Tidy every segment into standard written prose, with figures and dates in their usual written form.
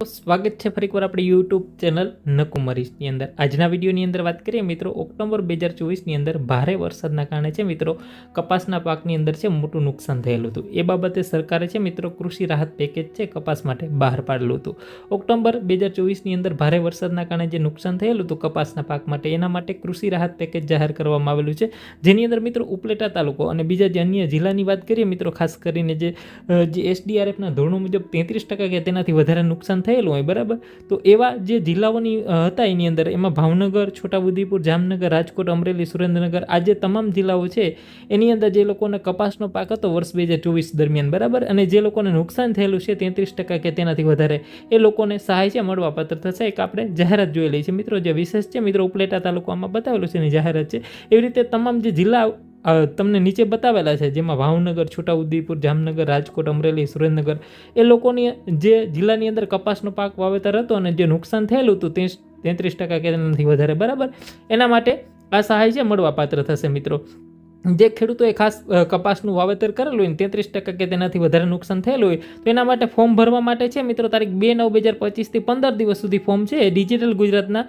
સ્વાગત છે ફરીકવાર આપણી યુટ્યુબ ચેનલ નકુમરીઝની અંદર। આજના વિડીયોની અંદર વાત કરીએ મિત્રો, ઓક્ટોબર 2024ની અંદર ભારે વરસાદના કારણે છે મિત્રો કપાસના પાકની અંદર છે મોટું નુકસાન થયેલું હતું। એ બાબતે સરકારે છે મિત્રો કૃષિ રાહત પેકેજ છે કપાસ માટે બહાર પાડેલું હતું। ઓક્ટોબર 2024ની અંદર ભારે વરસાદના કારણે જે નુકસાન થયેલું હતું કપાસના પાક માટે, એના માટે કૃષિ રાહત પેકેજ જાહેર કરવામાં આવેલું છે, જેની અંદર મિત્રો ઉપલેટા તાલુકો અને બીજા જે અન્ય જિલ્લાની વાત કરીએ મિત્રો, ખાસ કરીને જે SDRFના ધોરણો મુજબ 33% કે તેનાથી વધારે નુકસાન થયેલું હોય, બરાબર। તો એવા જે જિલ્લાઓની હતા એની અંદર એમાં ભાવનગર, છોટાઉદેપુર, જામનગર, રાજકોટ, અમરેલી, સુરેન્દ્રનગર, આ જે તમામ જિલ્લાઓ છે એની અંદર જે લોકોને કપાસનો પાક હતો વર્ષ 2024 દરમિયાન, બરાબર, અને જે લોકોને નુકસાન થયેલું છે 33% કે તેનાથી વધારે, એ લોકોને સહાય છે મળવાપાત્ર થશે। એક આપણે જાહેરાત જોઈ લઈએ છીએ મિત્રો, જે વિશેષ છે મિત્રો ઉપલેટા તાલુકામાં બતાવેલું છે એની જાહેરાત છે। એવી રીતે તમામ જે જિલ્લા તમને નીચે બતાવેલા છે, જેમાં ભાવનગર, છોટાઉદેપુર, જામનગર, રાજકોટ, અમરેલી, સુરેન્દ્રનગર, એ લોકોની જે જિલ્લાની અંદર કપાસનો પાક વાવેતર હતો અને જે નુકસાન થયેલું હતું 33% કે તેનાથી વધારે, બરાબર, એના માટે આ સહાય છે મળવાપાત્ર થશે મિત્રો। જે ખેડૂતોએ ખાસ કપાસનું વાવેતર કરેલું હોય 33% કે તેનાથી વધારે નુકસાન થયેલું હોય, તો એના માટે ફોર્મ ભરવા માટે છે મિત્રો તારીખ 2/9/2025થી 15 દિવસ સુધી ફોર્મ છે ડિજિટલ ગુજરાતના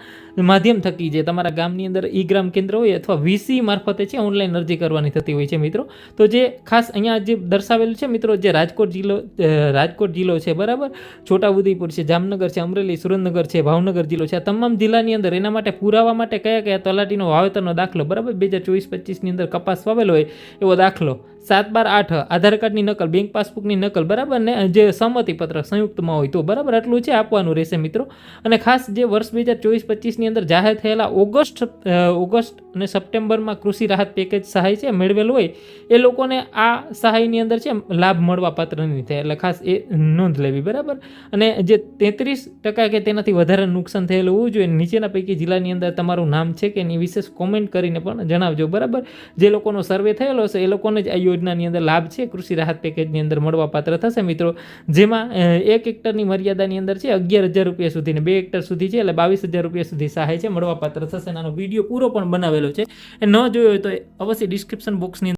માધ્યમ થકી જે તમારા ગામની અંદર ગ્રામ કેન્દ્ર હોય અથવા VC મારફતે છે ઓનલાઈન અરજી કરવાની થતી હોય છે મિત્રો। તો જે ખાસ અહીંયા જે દર્શાવેલું છે મિત્રો, જે રાજકોટ જિલ્લો છે, બરાબર, છોટાઉદેપુર છે, જામનગર છે, અમરેલી, સુરેન્દ્રનગર છે, ભાવનગર જિલ્લો છે, આ તમામ જિલ્લાની અંદર એના માટે પુરાવા માટે કયા તલાટીનો વાવેતરનો દાખલો, બરાબર, 2024-25ની અંદર કપાસ વાવેલો હોય એવો દાખલો, 7/12/8 આધાર કાર્ડની નકલ, બેંક પાસબુકની નકલ, બરાબર, ને જે સંમતિ પત્ર સંયુક્તમાં હોય તો, બરાબર, આટલું છે આપવાનું રહેશે મિત્રો। અને ખાસ જે વર્ષ 2024-25ની અંદર જાહેર થયેલા ઓગસ્ટ અને સપ્ટેમ્બરમાં કૃષિ રાહત પેકેજ સહાય છે મેળવેલું હોય એ લોકોને આ સહાયની અંદર છે લાભ મળવા પાત્ર નહીં થાય, એટલે ખાસ એ નોંધ લેવી, બરાબર। અને જે 33% કે તેનાથી વધારે નુકસાન થયેલું હોવું જોઈએ, નીચેના પૈકી જિલ્લાની અંદર તમારું નામ છે કે એની વિશેષ કોમેન્ટ કરીને પણ જણાવજો, બરાબર। જે લોકોનો સર્વે થયેલો હશે એ લોકોને જ આ યોજનાની અંદર લાભ છે કૃષિ રાહત પેકેજની અંદર મળવાપાત્ર થશે મિત્રો, જેમાં 1 હેક્ટરની મર્યાદાની અંદર છે 11,000 રૂપિયા સુધી ને 2 હેક્ટર સુધી છે એટલે 22,000 રૂપિયા સુધી સહાય છે મળવાપાત્ર થશે। આનો વિડીયો પૂરો પણ બનાવેલો છે, એ ન જોયો હોય તો અવશ્ય ડિસ્ક્રિપ્શન બોક્સની